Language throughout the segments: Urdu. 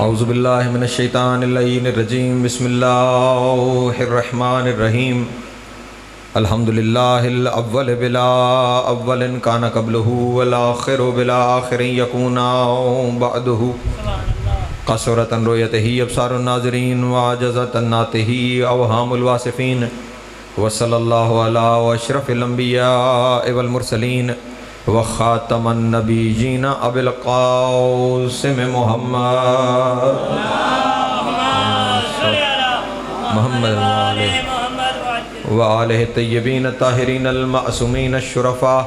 اعوذ باللہ من الشیطان اللعین الرجیم بسم اللہ الرحمن الرحیم الحمدللہ الاول بلا اول کان قبلہ والآخر بلا آخر یکون بعدہ قصرت عن رؤیتہ ابصار الناظرین وعجزت عن نعتہ اوہام الواصفین وصلی اللہ علی اشرف الانبیاء والمرسلین وخاتم النبیین ابی القاسم محمد وآلہ الطیبین الطاہرین المعصومین الشرفاء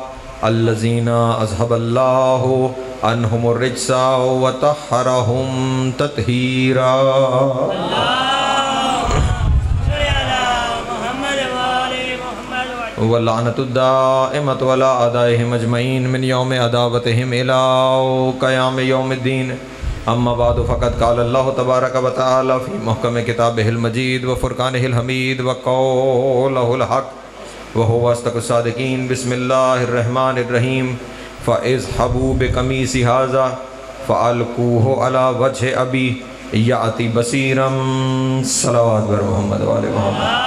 الذین اذهب اللہ عنہم الرجس وطہرہم تطہیرا واللعنت الدائمت ولا اعدائهم اجمعین من یوم عداوتهم الى قیام یوم الدین اما بعد فقد قال اللہ تبارک و تعالی فی محکم کتابہ المجید وفرقانہ الحمید وقولہ الحق وہو اصدق الصادقین بسم اللہ الرحمن الرحیم فاذهبوا بقمیص ھذا فالقوہ علی وجہ ابی یأتی بصیرا صلوات بر محمد وآل محمد۔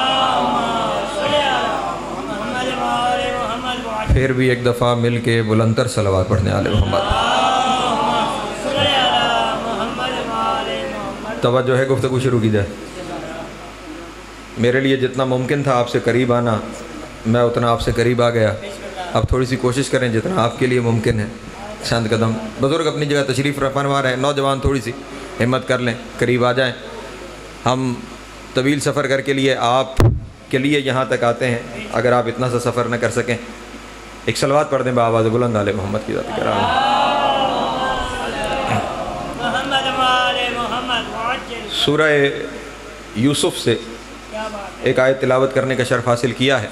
پھر بھی ایک دفعہ مل کے بلندر صلوات پڑھنے والے محمد۔ توجہ ہے، گفتگو شروع کی جائے۔ میرے لیے جتنا ممکن تھا آپ سے قریب آنا، میں اتنا آپ سے قریب آ گیا۔ اب تھوڑی سی کوشش کریں جتنا آپ کے لیے ممکن ہے، چند قدم۔ بزرگ اپنی جگہ تشریف فرما رہے ہیں، نوجوان تھوڑی سی ہمت کر لیں، قریب آ جائیں۔ ہم طویل سفر کر کے لیے آپ کے لیے یہاں تک آتے ہیں، اگر آپ اتنا سا سفر نہ کر سکیں ایک صلوات پڑھ دیں بآواز بلند آل محمد کی ذات کرام۔ سورہ یوسف سے ایک آیت تلاوت کرنے کا شرف حاصل کیا ہے۔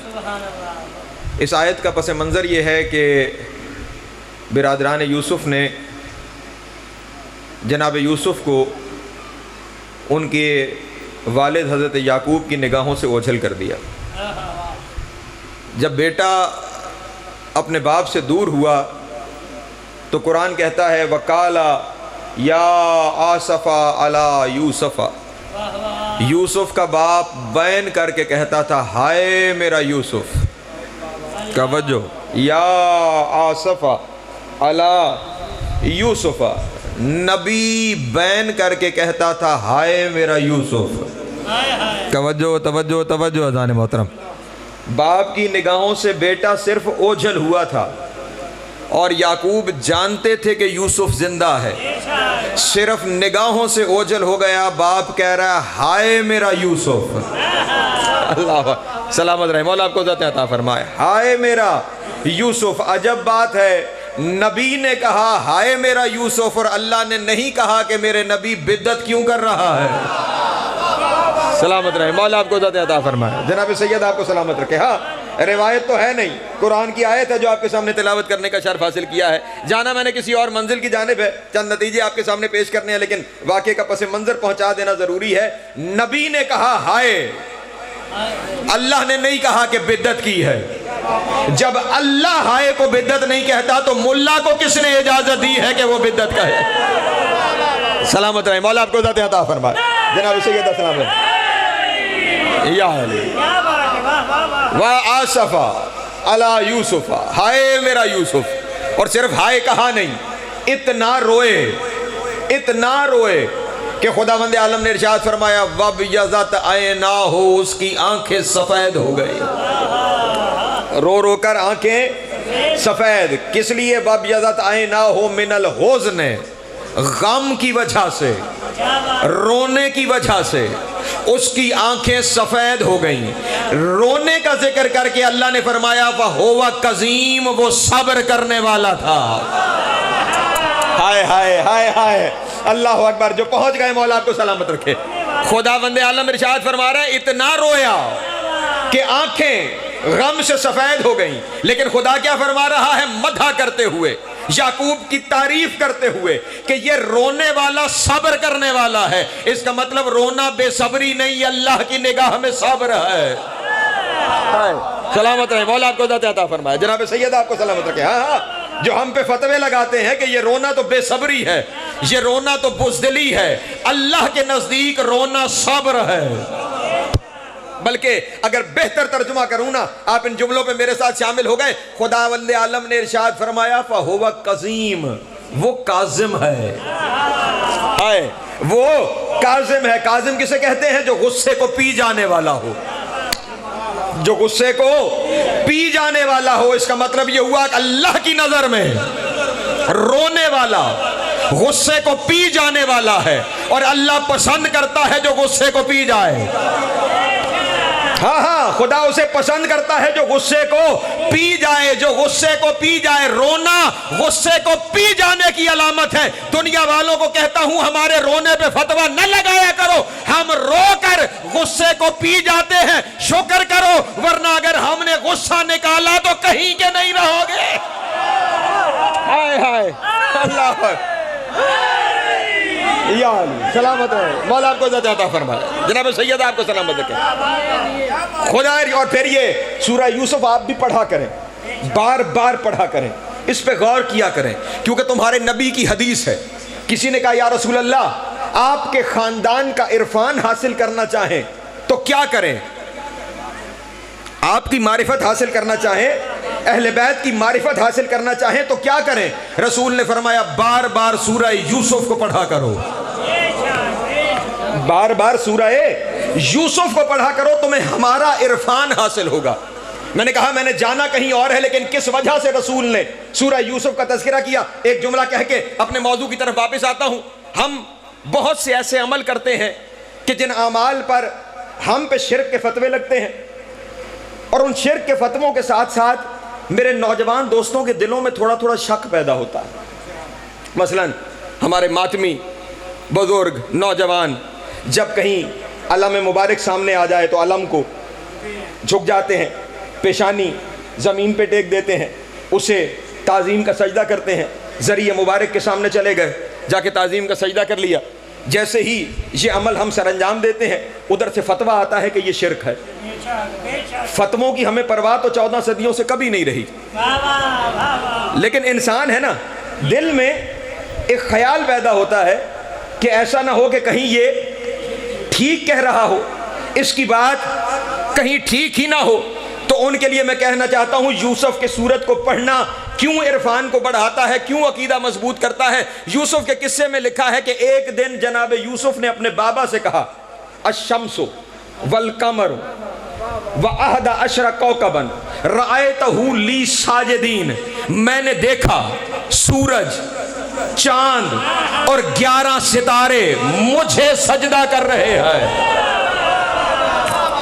اس آیت کا پس منظر یہ ہے کہ برادران یوسف نے جناب یوسف کو ان کے والد حضرت یعقوب کی نگاہوں سے اوجھل کر دیا۔ جب بیٹا اپنے باپ سے دور ہوا تو قرآن کہتا ہے وَقَالَ يَا آسَفَ عَلَى يُوسُفَ، یوسف کا باپ بین کر کے کہتا تھا ہائے میرا یوسف۔ توجہ، یا آسف علی یوسف، نبی بین کر کے کہتا تھا ہائے میرا یوسف۔ توجہ توجہ توجہ اذان محترم۔ باپ کی نگاہوں سے بیٹا صرف اوجھل ہوا تھا اور یعقوب جانتے تھے کہ یوسف زندہ ہے، صرف نگاہوں سے اوجھل ہو گیا۔ باپ کہہ رہا ہے ہائے میرا یوسف۔ اللہ سلامت رہے، مولا آپ کو ذات عطا فرمائے۔ ہائے میرا یوسف، عجب بات ہے، نبی نے کہا ہائے میرا یوسف اور اللہ نے نہیں کہا کہ میرے نبی بدعت کیوں کر رہا ہے۔ سلامت رہے، مولا آپ کو ذات عطا فرمائے۔ جناب سید آپ کو سلامت رکھے۔ ہاں روایت تو ہے نہیں، قرآن کی آیت ہے جو آپ کے سامنے تلاوت کرنے کا شرف حاصل کیا ہے۔ جانا میں نے کسی اور منزل کی جانب ہے، چند نتیجے آپ کے سامنے پیش کرنے ہیں، لیکن واقعے کا پس منظر پہنچا دینا ضروری ہے۔ نبی نے کہا ہائے، اللہ نے نہیں کہا کہ بدعت کی ہے۔ جب اللہ ہائے کو بدعت نہیں کہتا تو ملا کو کس نے اجازت دی ہے کہ وہ بدعت کہے؟ سلامت رہے، مولا آپ کو ذات عطا فرمائے۔ جناب سید السلام علیکم۔ یا علی وآسف علی یوسف، ہائے میرا یوسف۔ اور صرف ہائے کہا نہیں، اتنا روئے کہ خداوند عالم نے ارشاد فرمایا وَبْيَضَتْ عَيْنَاهُ، اس کی آنکھیں سفید ہو گئی۔ رو رو کر آنکھیں سفید، کس لیے؟ وَبْيَضَتْ عَيْنَاهُ مِنَ الْحُزْنِ، غم کی وجہ سے، رونے کی وجہ سے اس کی آنکھیں سفید ہو گئیں۔ رونے کا ذکر کر کے اللہ نے فرمایا وَهُوَ كَظِيمٌ، وہ صبر کرنے والا تھا۔ ہائے ہائے ہائے ہائے، اللہ اکبر۔ جو پہنچ گئے مولا آپ کو سلامت رکھے۔ خداوند عالم ارشاد فرما رہا ہے اتنا رویا کہ آنکھیں غم سے سفید ہو گئیں، لیکن خدا کیا فرما رہا ہے؟ مدح کرتے ہوئے، یعقوب کی تعریف کرتے ہوئے کہ یہ رونے والا صبر کرنے والا ہے۔ اس کا مطلب رونا بے صبری نہیں، اللہ کی نگاہ میں صبر ہے۔ سلامت رہے، مولا آپ کو ذات عطا فرمائے۔ جناب سید آپ کو سلامت رکھے۔ ہاں جو ہم پہ فتوے لگاتے ہیں کہ یہ رونا تو بے صبری ہے، یہ رونا تو بزدلی ہے، اللہ کے نزدیک رونا صبر ہے۔ بلکہ اگر بہتر ترجمہ کروں نا، آپ ان جملوں پہ میرے ساتھ شامل ہو گئے، خداوند عالم نے ارشاد فرمایا فَهُوَ قَزِيمٌ، وہ کاظم ہے، وہ کاظم ہے۔ کاظم کسے کہتے ہیں؟ جو غصے کو پی جانے والا ہو، جو غصے کو پی جانے والا ہو۔ اس کا مطلب یہ ہوا کہ اللہ کی نظر میں رونے والا غصے کو پی جانے والا ہے، اور اللہ پسند کرتا ہے جو غصے کو پی جائے۔ ہاں ہاں، خدا اسے پسند کرتا ہے جو غصے کو پی جائے، جو غصے کو پی جائے۔ رونا غصے کو پی جانے کی علامت ہے۔ دنیا والوں کو کہتا ہوں ہمارے رونے پہ فتویٰ نہ لگایا کرو، ہم رو کر غصے کو پی جاتے ہیں، شکر کرو، ورنہ اگر ہم نے غصہ نکالا تو کہیں کے نہیں رہو گے۔ ہائے ہائے اللہ یا علی سلامت ہے، مولا آپ کو عزت عطا فرمائے، جناب سید آپ کو سلامت رکھے۔ خدا اور پھر یہ سورہ یوسف آپ بھی پڑھا کریں، بار بار پڑھا کریں، اس پہ غور کیا کریں، کیونکہ تمہارے نبی کی حدیث ہے۔ کسی نے کہا یا رسول اللہ آپ کے خاندان کا عرفان حاصل کرنا چاہیں تو کیا کریں؟ آپ کی معرفت حاصل کرنا چاہیں، اہل بیت کی معرفت حاصل کرنا چاہیں تو کیا کریں؟ رسول نے فرمایا بار بار سورہ یوسف کو پڑھا کرو، بار بار سورہ یوسف کو پڑھا کرو، تمہیں ہمارا عرفان حاصل ہوگا۔ میں نے کہا میں نے جانا کہیں اور ہے، لیکن کس وجہ سے رسول نے سورہ یوسف کا تذکرہ کیا؟ ایک جملہ کہہ کے اپنے موضوع کی طرف واپس آتا ہوں۔ ہم بہت سے ایسے عمل کرتے ہیں کہ جن اعمال پر ہم پہ شرک کے فتوے لگتے ہیں، اور ان شرک کے فتووں کے ساتھ ساتھ میرے نوجوان دوستوں کے دلوں میں تھوڑا تھوڑا شک پیدا ہوتا ہے۔ مثلا ہمارے ماتمی بزرگ نوجوان جب کہیں علم مبارک سامنے آ جائے تو علم کو جھک جاتے ہیں، پیشانی زمین پہ ٹیک دیتے ہیں، اسے تعظیم کا سجدہ کرتے ہیں۔ ذریعہ مبارک کے سامنے چلے گئے، جا کے تعظیم کا سجدہ کر لیا۔ جیسے ہی یہ عمل ہم سر انجام دیتے ہیں، ادھر سے فتویٰ آتا ہے کہ یہ شرک ہے۔ فتووں کی ہمیں پرواہ تو 14 صدیوں سے کبھی نہیں رہی، لیکن انسان ہے نا، دل میں ایک خیال پیدا ہوتا ہے کہ ایسا نہ ہو کہ کہیں یہ ٹھیک کہہ رہا ہو، اس کی بات کہیں ٹھیک ہی نہ ہو۔ تو ان کے لیے میں کہنا چاہتا ہوں یوسف کے سورت کو پڑھنا کیوں عرفان کو بڑھاتا ہے، کیوں عقیدہ مضبوط کرتا ہے۔ یوسف کے قصے میں لکھا ہے کہ ایک دن جناب یوسف نے اپنے بابا سے کہا الشمس والقمر وَأَحَدَ عَشْرَ كَوْكَبًا رَأَيْتَهُ لِي سَاجِدِينَ، میں نے دیکھا سورج، چاند اور 11 ستارے مجھے سجدہ کر رہے ہیں۔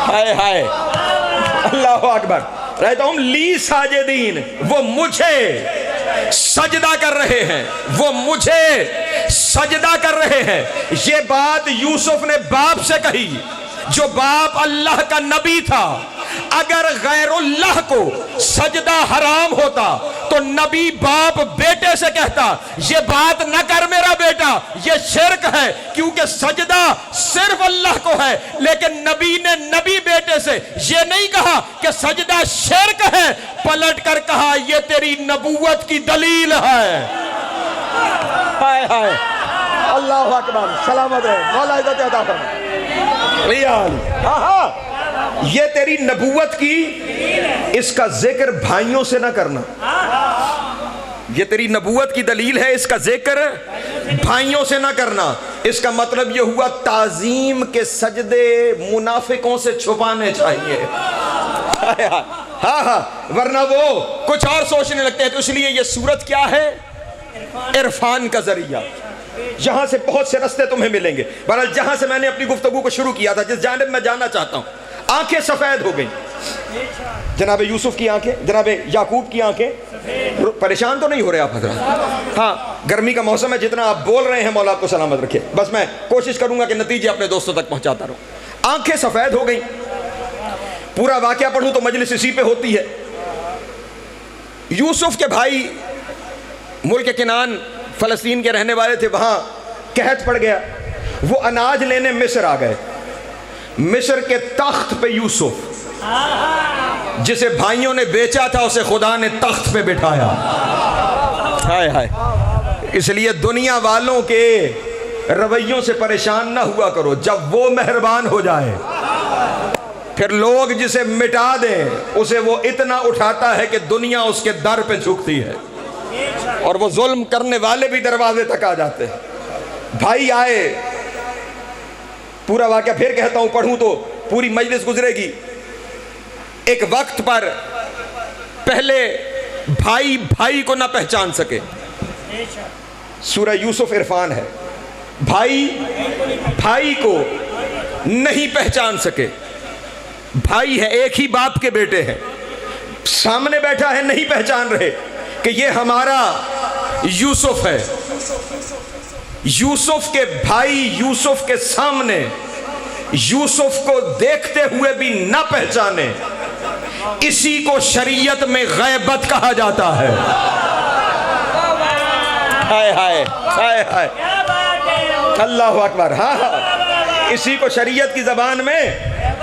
ہائے ہائے اللہ اکبر، رأيتهم لِي سَاجِدِينَ، وہ مجھے سجدہ کر رہے ہیں، وہ مجھے سجدہ کر رہے ہیں۔ یہ بات یوسف نے باپ سے کہی، جو باپ اللہ کا نبی تھا۔ اگر غیر اللہ کو سجدہ حرام ہوتا تو نبی باپ بیٹے سے کہتا یہ بات نہ کر میرا بیٹا، یہ شرک ہے، کیونکہ سجدہ صرف اللہ کو ہے۔ لیکن نبی نے نبی بیٹے سے یہ نہیں کہا کہ سجدہ شرک ہے، پلٹ کر کہا یہ تیری نبوت کی دلیل ہے۔ ہائے ہائے اللہ اکبر، سلامت ہے، مولا عزت عطا فرمائے۔ ہاں ہاں، یہ تیری نبوت کی، اس کا ذکر بھائیوں سے نہ کرنا، یہ تیری نبوت کی دلیل ہے، اس کا ذکر بھائیوں سے نہ کرنا۔ اس کا مطلب یہ ہوا تعظیم کے سجدے منافقوں سے چھپانے چاہیے۔ ہاں ہاں، ورنہ وہ کچھ اور سوچنے لگتے ہیں۔ تو اس لیے یہ سورت کیا ہے؟ عرفان کا ذریعہ۔ یہاں سے بہت سے رستے تمہیں ملیں گے۔ بہرحال جہاں سے میں نے اپنی گفتگو کو شروع کیا تھا، جس جانب میں جانا چاہتا ہوں، آنکھیں سفید ہو گئیں۔ جناب یوسف کی آنکھیں، جناب یعقوب کی آنکھیں۔ پریشان تو نہیں ہو رہے آپ حضرات؟ ہاں، گرمی کا موسم ہے، جتنا آپ بول رہے ہیں مولا آپ کو سلامت رکھے۔ بس میں کوشش کروں گا کہ نتیجے اپنے دوستوں تک پہنچاتا رہوں۔ آنکھیں سفید ہو گئیں۔ پورا واقعہ پڑھوں تو مجلس اسی پہ ہوتی ہے۔ یوسف کے بھائی ملک کنعان فلسطین کے رہنے والے تھے، وہاں قحط پڑ گیا، وہ اناج لینے مصر آ گئے۔ مصر کے تخت پہ یوسف، جسے بھائیوں نے بیچا تھا، اسے خدا نے تخت پہ بٹھایا۔ ہائے ہائے. اس لیے دنیا والوں کے رویوں سے پریشان نہ ہوا کرو. جب وہ مہربان ہو جائے پھر لوگ جسے مٹا دیں اسے وہ اتنا اٹھاتا ہے کہ دنیا اس کے در پہ جھکتی ہے اور وہ ظلم کرنے والے بھی دروازے تک آ جاتے ہیں. بھائی آئے, پورا واقعہ پھر کہتا ہوں, پڑھوں تو پوری مجلس گزرے گی. ایک وقت پر پہلے بھائی بھائی کو نہ پہچان سکے. سورہ یوسف عرفان ہے. بھائی بھائی کو نہیں پہچان سکے. بھائی ہے, ایک ہی باپ کے بیٹے ہیں, سامنے بیٹھا ہے, نہیں پہچان رہے کہ یہ ہمارا یوسف ہے. یوسف کے بھائی یوسف کے سامنے یوسف کو دیکھتے ہوئے بھی نہ پہچانے, اسی کو شریعت میں غیبت کہا جاتا ہے. ہائے ہائے ہائے ہائے, اللہ اکبر. ہاں ہاں, اسی کو شریعت کی زبان میں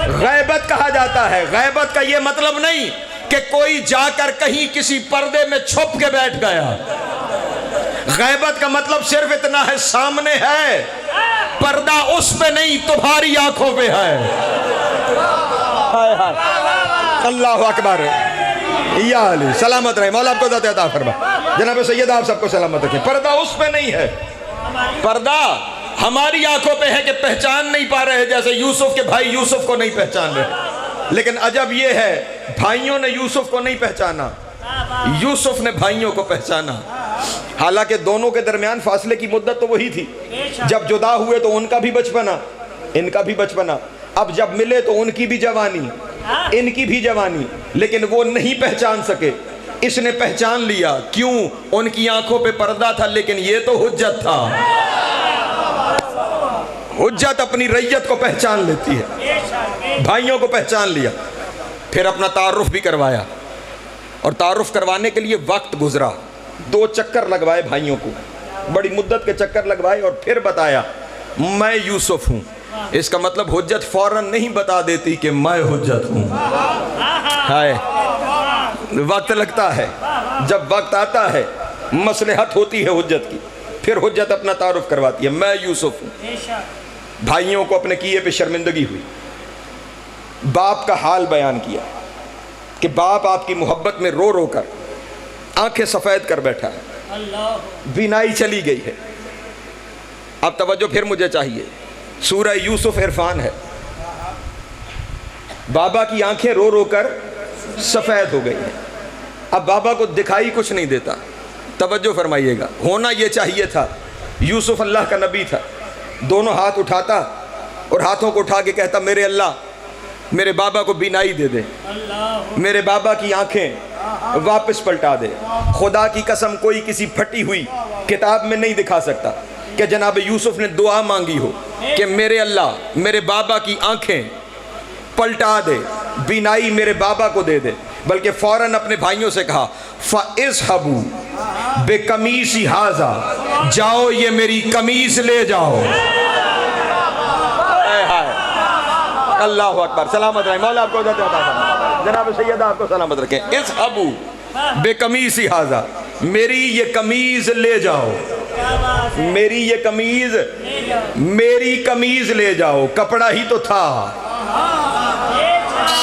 غیبت کہا جاتا ہے. غیبت کا یہ مطلب نہیں کہ کوئی جا کر کہیں کسی پردے میں چھپ کے بیٹھ گیا. غیبت کا مطلب صرف اتنا ہے, سامنے ہے, پردہ اس پہ نہیں, تمہاری آنکھوں پہ ہے. اللہ اکبر. یا علی سلامت رہے, مولا آپ کو ذات عطا فرما. جناب سید آپ سب کو سلامت رکھیں. پردہ اس پہ نہیں ہے, پردہ ہماری آنکھوں پہ ہے کہ پہچان نہیں پا رہے, جیسے یوسف کے بھائی یوسف کو نہیں پہچان رہے. لیکن عجب یہ ہے, بھائیوں نے یوسف کو نہیں پہچانا, یوسف نے بھائیوں کو پہچانا. حالانکہ دونوں کے درمیان فاصلے کی مدت تو وہی تھی. جب جدا ہوئے تو ان کا بھی بچپنا, ان کا بھی بچپنا. اب جب ملے تو ان کی بھی جوانی, ان کی بھی جوانی. لیکن وہ نہیں پہچان سکے. اس نے پہچان لیا. کیوں؟ ان کی آنکھوں پہ پردہ تھا, لیکن یہ تو حجت تھا. حجت اپنی ریت کو پہچان لیتی ہے. بھائیوں کو پہچان لیا. پھر اپنا تعارف بھی کروایا, اور تعارف کروانے کے لیے وقت گزرا. 2 چکر لگوائے بھائیوں کو, بڑی مدت کے چکر لگوائے, اور پھر بتایا میں یوسف ہوں. اس کا مطلب حجت فوراً نہیں بتا دیتی کہ میں حجت ہوں. ہائے, وقت لگتا ہے. جب وقت آتا ہے مصلحت ہوتی ہے حجت کی, پھر حجت اپنا تعارف کرواتی ہے, میں یوسف ہوں. بھائیوں کو اپنے کیے پہ شرمندگی ہوئی. باپ کا حال بیان کیا کہ باپ آپ کی محبت میں رو رو کر آنکھیں سفید کر بیٹھا ہے, بینائی چلی گئی ہے. اب توجہ پھر مجھے چاہیے. سورہ یوسف عرفان ہے. بابا کی آنکھیں رو رو کر سفید ہو گئی ہیں. اب بابا کو دکھائی کچھ نہیں دیتا. توجہ فرمائیے گا, ہونا یہ چاہیے تھا. یوسف اللہ کا نبی تھا. دونوں ہاتھ اٹھاتا اور ہاتھوں کو اٹھا کے کہتا, میرے اللہ میرے بابا کو بینائی دے دے, میرے بابا کی آنکھیں واپس پلٹا دے. خدا کی قسم کوئی کسی پھٹی ہوئی کتاب میں نہیں دکھا سکتا کہ جناب یوسف نے دعا مانگی ہو کہ میرے اللہ میرے بابا کی آنکھیں پلٹا دے, بینائی میرے بابا کو دے دے. بلکہ فوراً اپنے بھائیوں سے کہا, فَإِذْهَبُوا بِقَمِيصِ هَذَا, جاؤ یہ میری قمیص لے جاؤ. اللہ اکبر. سلامت رہے, مولا آپ کو عزت عطا فرمائے. جناب سیدہ آپ کو سلامت رکھیں. اِذْهَبُوا بِقَمِيصِ هَذَا, میری یہ قمیض لے جاؤ, میری یہ قمیض, میری قمیض لے جاؤ. کپڑا ہی تو تھا.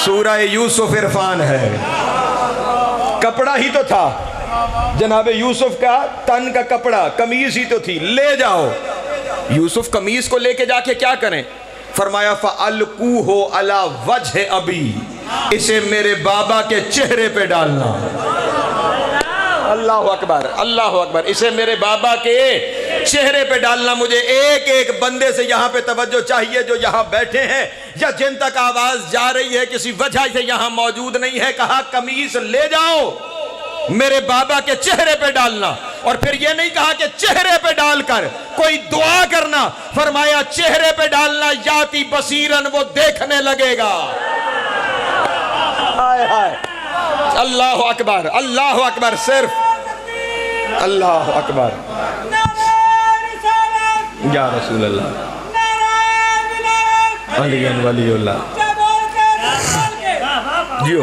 سورہ یوسف عرفان ہے. کپڑا ہی تو تھا. جناب یوسف کا تن کا کپڑا, قمیض ہی تو تھی, لے جاؤ. یوسف قمیض کو لے کے جا کے کیا کریں؟ فرمایا فَأَلْقُوهُ عَلَى وَجْهِ أَبِي, اسے میرے بابا کے چہرے پہ ڈالنا. اللہ اکبر, اللہ اکبر. اسے میرے بابا کے چہرے پہ ڈالنا. مجھے ایک ایک بندے سے یہاں پہ توجہ چاہیے جو یہاں بیٹھے ہیں یا جن تک آواز جا رہی ہے کسی وجہ سے یہاں موجود نہیں ہے. کہا قمیص لے جاؤ, میرے بابا کے چہرے پہ ڈالنا. اور پھر یہ نہیں کہا کہ چہرے پہ ڈال کر کوئی دعا کرنا, فرمایا چہرے پہ ڈالنا, یاتی بصیرن, وہ دیکھنے لگے گا. ہائے ہائے, اللہ اکبر, اللہ اکبر. صرف اللہ اکبر. یا رسول اللہ, علی ولی اللہ. جیو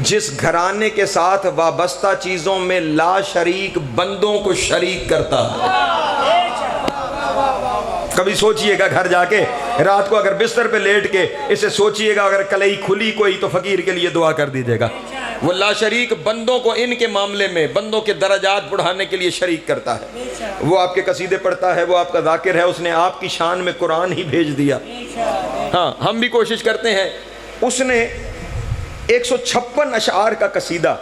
جس گھرانے کے ساتھ وابستہ چیزوں میں لا شریک بندوں کو شریک کرتا ہے۔ کبھی سوچئے گا گھر جا کے رات کو اگر بستر پہ لیٹ کے اسے سوچئے گا اگر کلئی کھلی کوئی تو فقیر کے لیے دعا کر دیجئے گا۔ وہ لا شریک بندوں کو ان کے معاملے میں بندوں کے درجات بڑھانے کے لیے شریک کرتا ہے۔ وہ آپ کے قصیدے پڑھتا ہے، وہ آپ کا ذاکر ہے، اس نے آپ کی شان میں قرآن ہی بھیج دیا۔ ہاں ہم بھی کوشش کرتے ہیں۔ اس نے 156 اشعار کا قصیدہ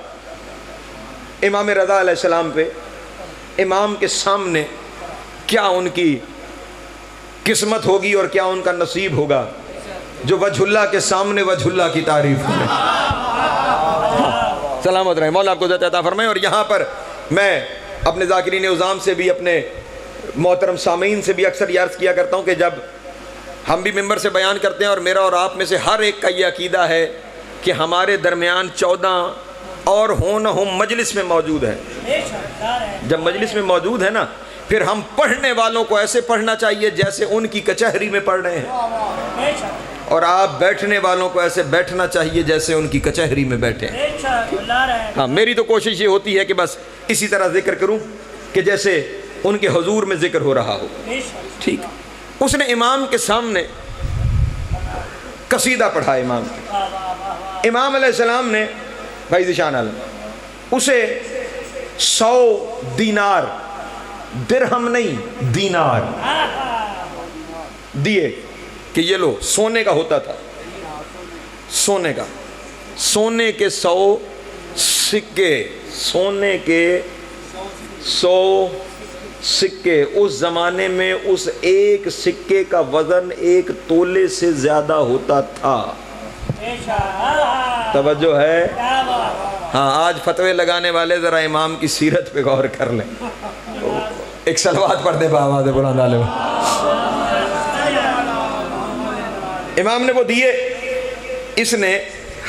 امام رضا علیہ السلام پہ، امام کے سامنے کیا ان کی قسمت ہوگی اور کیا ان کا نصیب ہوگا جو وجہ اللہ کے سامنے وجہ اللہ کی تعریف کرے۔ سلامت رہے، مولا آپ کو عزت عطا فرمائے۔ اور یہاں پر میں اپنے ذاکرین عظام سے بھی، اپنے محترم سامعین سے بھی اکثر یہ عرض کیا کرتا ہوں کہ جب ہم بھی ممبر سے بیان کرتے ہیں اور میرا اور آپ میں سے ہر ایک کا یہ عقیدہ ہے کہ ہمارے درمیان 14 اور ہوں نہ ہوں مجلس میں موجود ہے، جب مجلس میں موجود ہے نا پھر ہم پڑھنے والوں کو ایسے پڑھنا چاہیے جیسے ان کی کچہری میں پڑھ رہے ہیں، اور آپ بیٹھنے والوں کو ایسے بیٹھنا چاہیے جیسے ان کی کچہری میں بیٹھے ہیں۔ ہاں میری تو کوشش یہ ہوتی ہے کہ بس اسی طرح ذکر کروں کہ جیسے ان کے حضور میں ذکر ہو رہا ہو۔ ٹھیک، اس نے امام کے سامنے قصیدہ پڑھا۔ امام علیہ السلام نے بھائی ذیشان عالم اسے 100 دینار، درہم نہیں دینار دیے کہ یہ لو، سونے کا ہوتا تھا، سونے کا، سونے کے 100 سکے، سونے کے 100 سکے۔ اس زمانے میں اس ایک سکے کا وزن 1 تولے سے زیادہ ہوتا تھا۔ توجہ ہے؟ ہاں آج فتوے لگانے والے ذرا امام کی سیرت پہ غور کر لیں۔ ایک صلوات پڑھ دے بآواز بلند عالم۔ امام نے وہ دیے، اس نے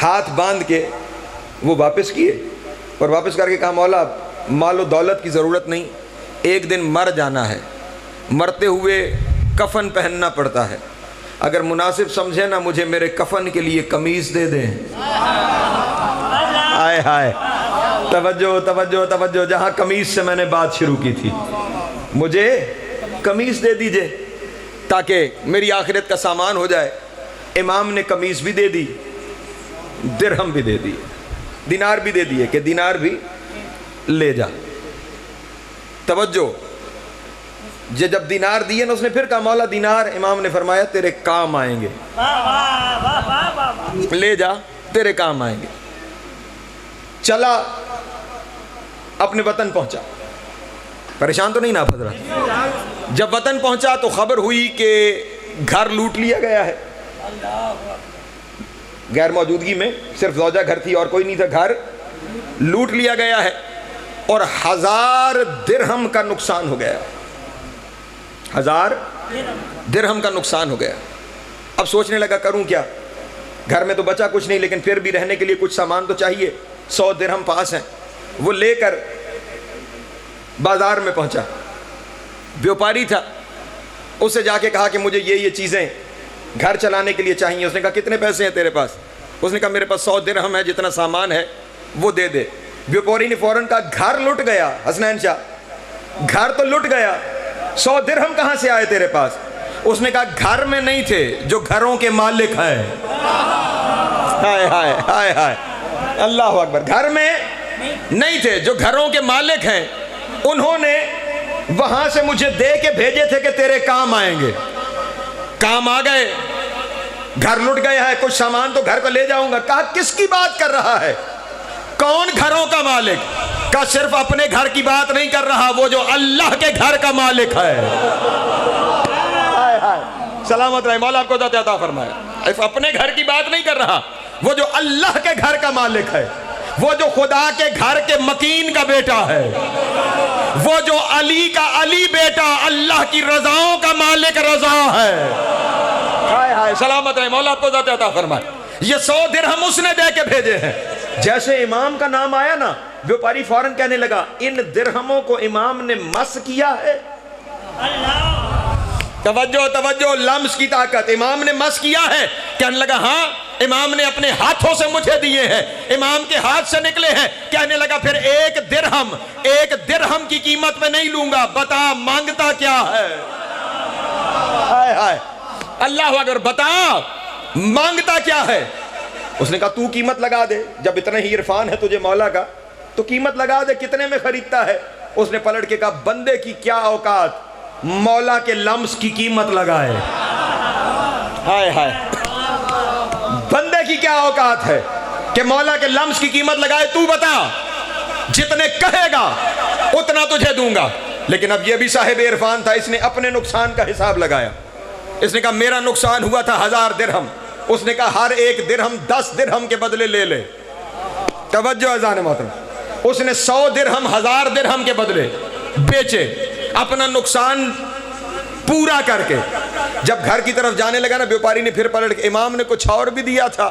ہاتھ باندھ کے وہ واپس کیے اور واپس کر کے کہا مولا مال و دولت کی ضرورت نہیں، ایک دن مر جانا ہے، مرتے ہوئے کفن پہننا پڑتا ہے، اگر مناسب سمجھے نا مجھے میرے کفن کے لیے قمیض دے دیں۔ آئے ہائے، توجہ توجہ توجہ، جہاں قمیض سے میں نے بات شروع کی تھی، مجھے قمیض دے دیجئے تاکہ میری آخرت کا سامان ہو جائے۔ امام نے قمیض بھی دے دی، درہم بھی دے دی، دینار بھی دے دیے کہ دینار بھی لے جا۔ توجہ، جب دینار دیے نا اس نے پھر کہا مولا دینار، امام نے فرمایا تیرے کام آئیں گے، لے جا تیرے کام آئیں گے۔ چلا اپنے وطن پہنچا، پریشان تو نہیں نا آپ حضرات؟ جب وطن پہنچا تو خبر ہوئی کہ گھر لوٹ لیا گیا ہے۔ غیر موجودگی میں صرف زوجہ گھر تھی اور کوئی نہیں تھا، گھر لوٹ لیا گیا ہے اور 1000 درہم کا نقصان ہو گیا، 1000 درہم کا نقصان ہو گیا۔ اب سوچنے لگا کروں کیا، گھر میں تو بچا کچھ نہیں لیکن پھر بھی رہنے کے لیے کچھ سامان تو چاہیے، 100 درہم پاس ہیں، وہ لے کر بازار میں پہنچا۔ بیوپاری تھا، اسے جا کے کہا کہ مجھے یہ چیزیں گھر چلانے کے لیے چاہیے۔ اس نے کہا کتنے پیسے ہیں تیرے پاس؟ اس نے کہا میرے پاس 100 درہم ہے، جتنا سامان ہے وہ دے دے۔ بیوپاری نے فوراً کہا گھر لٹ گیا حسنین شاہ، گھر تو لٹ گیا، 100 درہم کہاں سے آئے تیرے پاس؟ اس نے کہا گھر میں نہیں تھے جو گھروں کے مالک ہیں۔ ہائے ہائے ہائے ہائے، اللہ اکبر، گھر میں نہیں تھے جو گھروں کے مالک ہیں، انہوں نے وہاں سے مجھے دے کے بھیجے تھے کہ تیرے کام آئیں گے۔ کام آ گئے، گھر لٹ گیا ہے، کچھ سامان تو گھر کو لے جاؤں گا۔ کہا کس کی بات کر رہا ہے؟ کون گھروں کا مالک؟ کہا صرف اپنے گھر کی بات نہیں کر رہا، وہ جو اللہ کے گھر کا مالک ہے۔ سلامت رہے، مولا آپ کو عطا عطا فرمائے۔ صرف اپنے گھر کی بات نہیں کر رہا، وہ جو اللہ کے گھر کا مالک ہے، وہ جو خدا کے گھر کے مکین کا بیٹا ہے، وہ جو علی کا علی بیٹا، اللہ کی رضاؤں کا مالک رضا ہے۔ ہائے ہائے، سلامت رہے، مولا آپ کو ذات عطا فرمائے۔ یہ 100 درہم اس نے دے کے بھیجے ہیں۔ جیسے امام کا نام آیا نا، بیوپاری فوراً کہنے لگا ان درہموں کو امام نے مس کیا ہے۔ توجہ توجہ، لمس کی طاقت، امام نے مس کیا ہے۔ کہنے لگا ہاں امام نے اپنے ہاتھوں سے مجھے دیے ہیں، امام کے ہاتھ سے نکلے ہیں۔ کہنے لگا پھر ایک درہم کی قیمت میں نہیں لوں گا، بتا مانگتا کیا ہے؟ ہائے ہائے اللہ اکبر، بتا مانگتا کیا ہے؟ اس نے کہا تو قیمت لگا دے، جب اتنا ہی عرفان ہے تجھے مولا کا تو قیمت لگا دے، کتنے میں خریدتا ہے؟ اس نے پلٹ کے کہا بندے کی کیا اوقات مولا کے لمس کی قیمت لگائے۔ ہائے ہائے، بندے کی کیا اوقات ہے کہ مولا کے لمس کی قیمت لگائے؟ تو بتا، جتنے کہے گا اتنا تجھے دوں گا۔ لیکن اب یہ بھی صاحب عرفان تھا، اس نے اپنے نقصان کا حساب لگایا۔ اس نے کہا میرا نقصان ہوا تھا 1000 درہم، اس نے کہا ہر ایک درہم 10 درہم کے بدلے لے لے۔ توجہ اذان محترم، اس نے 100 درہم 1000 درہم کے بدلے بیچے، اپنا نقصان پورا کر کے جب گھر کی طرف جانے لگا نا، بیوپاری نے پھر پلٹ کے، امام نے کچھ اور بھی دیا تھا۔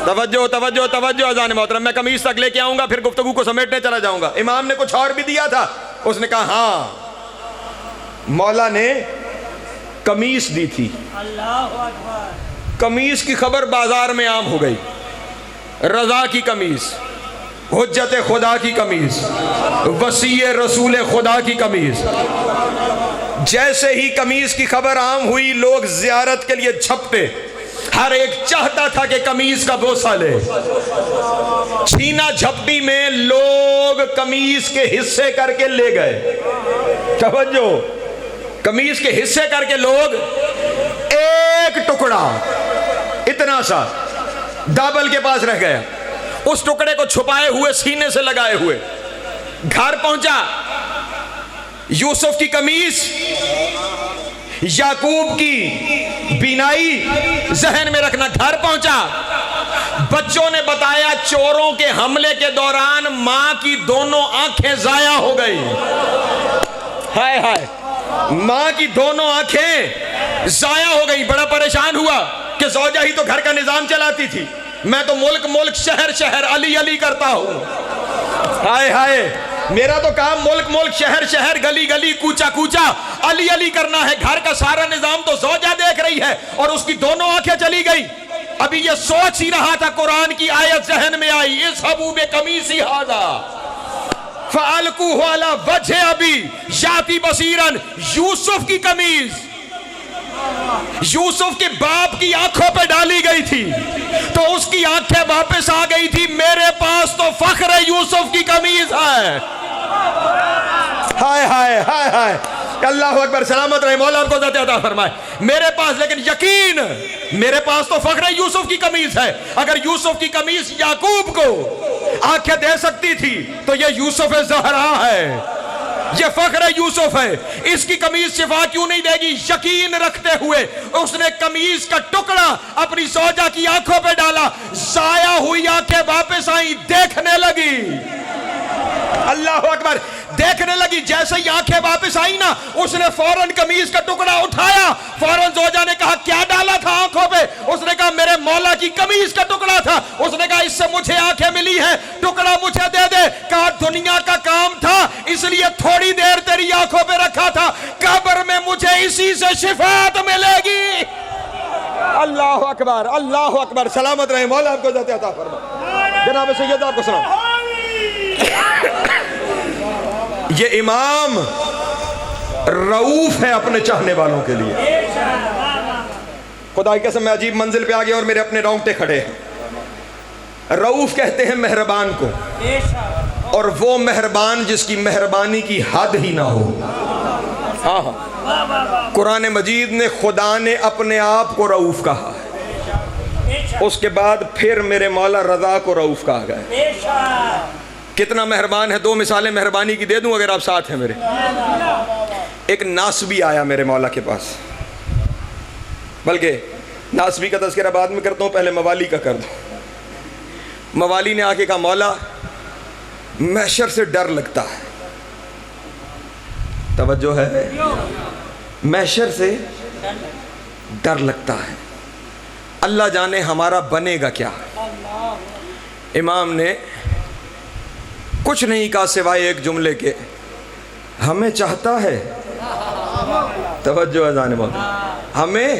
توجہ توجہ توجہ اذان محترم، میں قمیص تک لے کے آؤں گا پھر گفتگو کو سمیٹنے چلا جاؤں گا۔ امام نے کچھ اور بھی دیا تھا؟ اس نے کہا ہاں، مولا نے قمیص دی تھی۔ قمیص کی خبر بازار میں عام ہو گئی، رضا کی قمیص، حجت خدا کی قمیص، وصی رسول خدا کی قمیص۔ جیسے ہی قمیص کی خبر عام ہوئی، لوگ زیارت کے لیے چھپتے، ہر ایک چاہتا تھا کہ قمیص کا بوسہ لے۔ چھینا جھپٹی میں لوگ قمیص کے حصے کر کے لے گئے۔ توجہ، قمیص کے حصے کر کے لوگ ایک ٹکڑا اتنا سا دابل کے پاس رہ گیا، اس ٹکڑے کو چھپائے ہوئے سینے سے لگائے ہوئے گھر پہنچا۔ یوسف کی قمیص، یعقوب کی بینائی ذہن میں رکھنا، گھر پہنچا۔ بچوں نے بتایا چوروں کے حملے کے دوران ماں کی دونوں آنکھیں ضائع ہو گئی۔ ہائے ہائے، ماں کی دونوں آنکھیں ضائع ہو گئی۔ بڑا پریشان ہوا کہ زوجہ ہی تو گھر کا نظام چلاتی تھی، میں تو ملک شہر شہر علی علی کرتا ہوں۔ ہائے ہائے، میرا تو کام ملک شہر گلی گلی کوچا کوچا علی علی کرنا ہے، گھر کا سارا نظام تو زوجہ دیکھ رہی ہے اور اس کی دونوں آنکھیں چلی گئی۔ ابھی یہ سوچ ہی رہا تھا، قرآن کی آیت ذہن میں آئی، اذهبوا بقمیصی ھذا فَأَلْقُوهُ عَلَى وَجْهِ أَبِي یَأْتِ بَصِیرًا۔ یوسف کی قمیص یوسف کے باپ کی آنکھوں پہ ڈالی گئی تھی تو اس کی آنکھیں واپس آ گئی تھی، میرے پاس تو فخر یوسف کی قمیص ہے۔ ہائے ہائے ہائے ہائے، اللہ اکبر، سلامت رہے، مولا آپ کو ذات عطا فرمائے۔ میرے پاس، لیکن یقین، میرے پاس تو فخر یوسف کی قمیص ہے۔ اگر یوسف کی قمیص یعقوب کو آنکھیں دے سکتی تھی تو یہ یوسف زہرا ہے، یہ فخر یوسف ہے، اس کی قمیص شفا کیوں نہیں دے گی؟ یقین رکھتے ہوئے اس نے قمیص کا ٹکڑا اپنی زوجہ کی آنکھوں پہ ڈالا، ضائع ہوئی آنکھیں واپس آئیں، دیکھنے لگی۔ اللہ اکبر، دیکھنے لگی۔ جیسے ہی آنکھیں واپس آئی نا، اس نے فوراً قمیص کا ٹکڑا اٹھایا، فوراً زوجہ نے کہا کیا ڈالا تھا آنکھوں پہ؟ اس نے کہا میرے مولا کی قمیص کا ٹکڑا تھا۔ اس نے کہا اس سے مجھے آنکھیں ملی ہیں، ٹکڑا مجھے دے دے۔ کہا دنیا کا کام تھا اس لیے تھوڑی دیر تیری آنکھوں پہ رکھا تھا، قبر میں مجھے اسی سے شفاعت ملے گی۔ اللہ اکبر، اللہ اکبر، سلامت رہے، مولا آپ کو ذات عطا فرمائے۔ جناب سید آپ کو سلام۔ یہ امام رؤوف ہے اپنے چاہنے والوں کے لیے۔ خدا کی قسم میں عجیب منزل پہ آ گیا اور میرے اپنے رونگٹے کھڑے ہیں۔ رؤوف کہتے ہیں مہربان کو، اور وہ مہربان جس کی مہربانی کی حد ہی نہ ہو۔ قرآن مجید نے خدا نے اپنے آپ کو رؤوف کہا ہے، اس کے بعد پھر میرے مولا رضا کو رؤوف کہا گیا۔ کتنا مہربان ہے، دو مثالیں مہربانی کی دے دوں اگر آپ ساتھ ہیں میرے۔ ایک ناسبی آیا میرے مولا کے پاس، بلکہ ناسبی کا تذکرہ بعد میں کرتا ہوں، پہلے موالی کا کر دوں۔ موالی نے آ کے کہا مولا محشر سے ڈر لگتا ہے۔ توجہ ہے، محشر سے ڈر لگتا ہے، اللہ جانے ہمارا بنے گا کیا۔ امام نے کچھ نہیں کہا سوائے ایک جملے کے، ہمیں چاہتا ہے۔ توجہ اذان بہت، ہمیں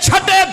6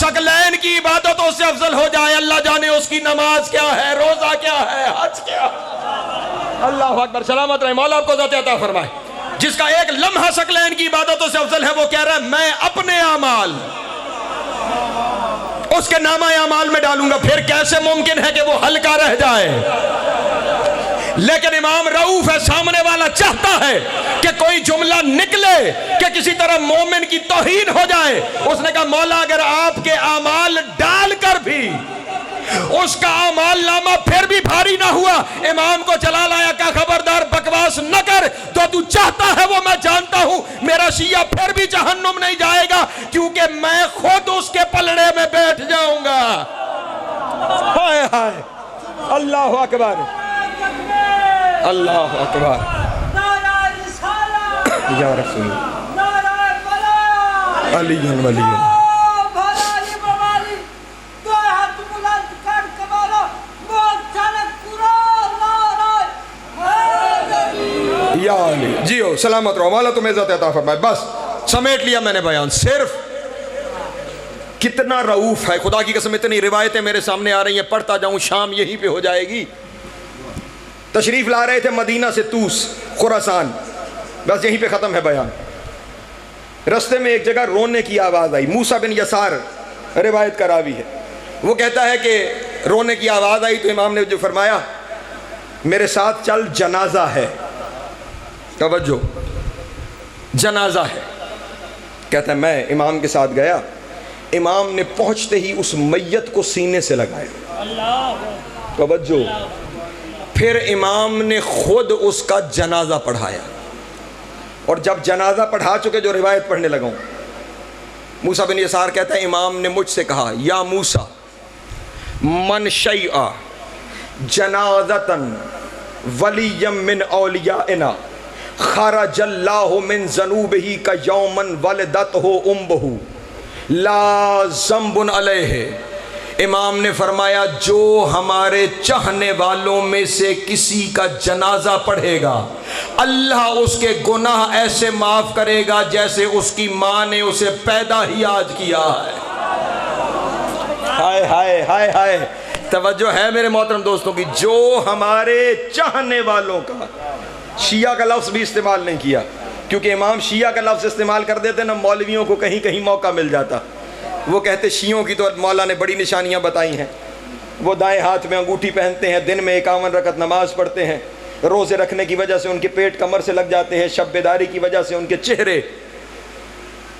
شکلین کی عبادتوں سے افضل ہو جائے، اللہ جانے اس کی نماز کیا ہے، روزہ کیا ہے، حج کیا ہے۔ اللہ اکبر، سلامت رہے، مولا آپ کو ذات عطا فرمائے۔ جس کا ایک لمحہ شکلین کی عبادتوں سے افضل ہے، وہ کہہ رہا ہے میں اپنے اعمال اس کے نامہ اعمال میں ڈالوں گا۔ پھر کیسے ممکن ہے کہ وہ ہلکا رہ جائے؟ لیکن امام رؤوف ہے، سامنے والا چاہتا ہے کہ کوئی جملہ نکلے کہ کسی طرح مومن کی توہین ہو جائے۔ اس نے کہا مولا اگر آپ کے اعمال ڈال کر بھی اس کا اعمال نامہ پھر بھی بھاری نہ ہوا، امام کو چلا لایا، کہا خبردار بکواس نہ کر، تو چاہتا ہے وہ میں جانتا ہوں، میرا شیعہ پھر بھی جہنم نہیں جائے گا، کیونکہ میں خود اس کے پلڑے میں بیٹھ جاؤں گا۔ ہائے ہائے، اللہ اکبر، اللہ اکبر، یا رسول علی ولی یا علی۔ جیو سلامت رہو، مولا تمہیں عزت عطا فرمائے۔ بس سمیٹ لیا میں نے بیان۔ صرف کتنا رؤوف ہے، خدا کی قسم اتنی روایتیں میرے سامنے آ رہی ہیں، پڑھتا جاؤں شام یہی پہ ہو جائے گی۔ تشریف لا رہے تھے مدینہ سے طوس خراسان، بس یہیں پہ ختم ہے بیان۔ رستے میں ایک جگہ رونے کی آواز آئی، موسیٰ بن یسار روایت کا راوی ہے، وہ کہتا ہے کہ رونے کی آواز آئی تو امام نے جو فرمایا میرے ساتھ چل، جنازہ ہے۔ توجہ، جنازہ ہے۔ کہتا ہے میں امام کے ساتھ گیا، امام نے پہنچتے ہی اس میت کو سینے سے لگایا۔ توجہ، پھر امام نے خود اس کا جنازہ پڑھایا، اور جب جنازہ پڑھا چکے جو روایت پڑھنے لگا ہوں، موسیٰ بن یسار کہتا ہے امام نے مجھ سے کہا یا موسیٰ من شیئا جنازتاً ولیم من اولیائنا خرج اللہ من ذنوبہ کا یومن ولدتہ امہ لا ذنب علیہ۔ امام نے فرمایا جو ہمارے چاہنے والوں میں سے کسی کا جنازہ پڑھے گا، اللہ اس کے گناہ ایسے معاف کرے گا جیسے اس کی ماں نے اسے پیدا ہی آج کیا ہے۔ ہائے ہائے ہائے ہائے، توجہ ہے میرے محترم دوستوں کی، جو ہمارے چاہنے والوں کا، شیعہ کا لفظ بھی استعمال نہیں کیا، کیونکہ امام شیعہ کا لفظ استعمال کر دیتے نا، مولویوں کو کہیں کہیں موقع مل جاتا۔ وہ کہتے شیعوں کی تو مولا نے بڑی نشانیاں بتائی ہیں، وہ دائیں ہاتھ میں انگوٹھی پہنتے ہیں، دن میں 51 رکعت نماز پڑھتے ہیں، روزے رکھنے کی وجہ سے ان کے پیٹ کمر سے لگ جاتے ہیں، شب بیداری کی وجہ سے ان کے چہرے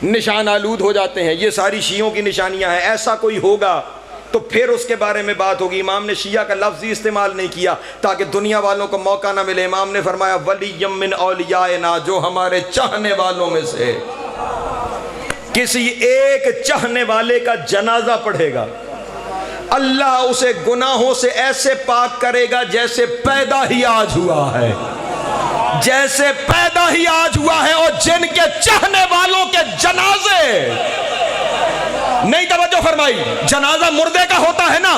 نشان آلود ہو جاتے ہیں، یہ ساری شیعوں کی نشانیاں ہیں۔ ایسا کوئی ہوگا تو پھر اس کے بارے میں بات ہوگی۔ امام نے شیعہ کا لفظ ہی استعمال نہیں کیا تاکہ دنیا والوں کو موقع نہ ملے۔ امام نے فرمایا ولی من اولیائنا، جو ہمارے چاہنے والوں میں سے کسی ایک چاہنے والے کا جنازہ پڑھے گا، اللہ اسے گناہوں سے ایسے پاک کرے گا جیسے پیدا ہی آج ہوا ہے، جیسے پیدا ہی آج ہوا ہے۔ اور جن کے چاہنے والوں کے جنازے نہیں، توجہ فرمائی، جنازہ مردے کا ہوتا ہے نا،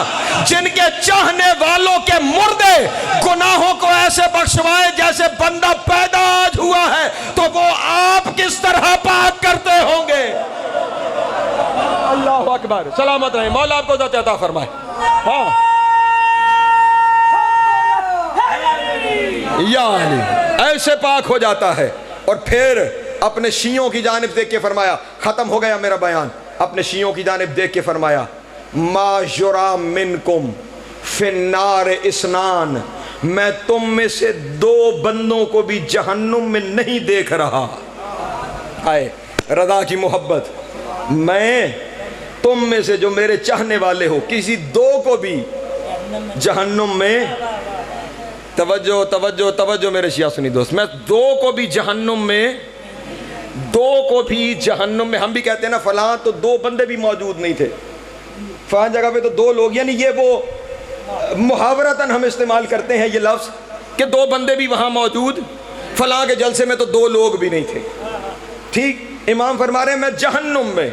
جن کے چاہنے والوں کے مردے گناہوں کو ایسے بخشوائے جیسے بندہ پیدا آج ہوا ہے، تو وہ آپ کس طرح پاک کرتے ہوں گے۔ اللہ اکبر، سلامت رہے، مولا آپ کو ذات عطا فرمائے۔ ہاں یا علی، ایسے پاک ہو جاتا ہے۔ اور پھر اپنے شیعوں کی جانب دیکھ کے فرمایا، ختم ہو گیا میرا بیان، اپنے شیعوں کی جانب دیکھ کے فرمایا ما یرا منکم فی النار اسنان، میں تم میں سے 2 بندوں کو بھی جہنم میں نہیں دیکھ رہا۔ آئے رضا کی محبت، میں تم میں سے جو میرے چاہنے والے ہو کسی 2 کو بھی جہنم میں، توجہ توجہ توجہ میرے شیعہ سنی دوست، میں 2 کو بھی جہنم میں، 2 کو بھی جہنم میں، ہم بھی کہتے ہیں نا فلاں تو 2 بندے بھی موجود نہیں تھے، فلاں جگہ پہ تو 2 لوگ، یعنی یہ وہ محاورتاً ہم استعمال کرتے ہیں یہ لفظ کہ 2 بندے بھی وہاں موجود، فلاں کے جلسے میں تو 2 لوگ بھی نہیں تھے۔ ٹھیک، امام فرما رہے ہیں میں جہنم میں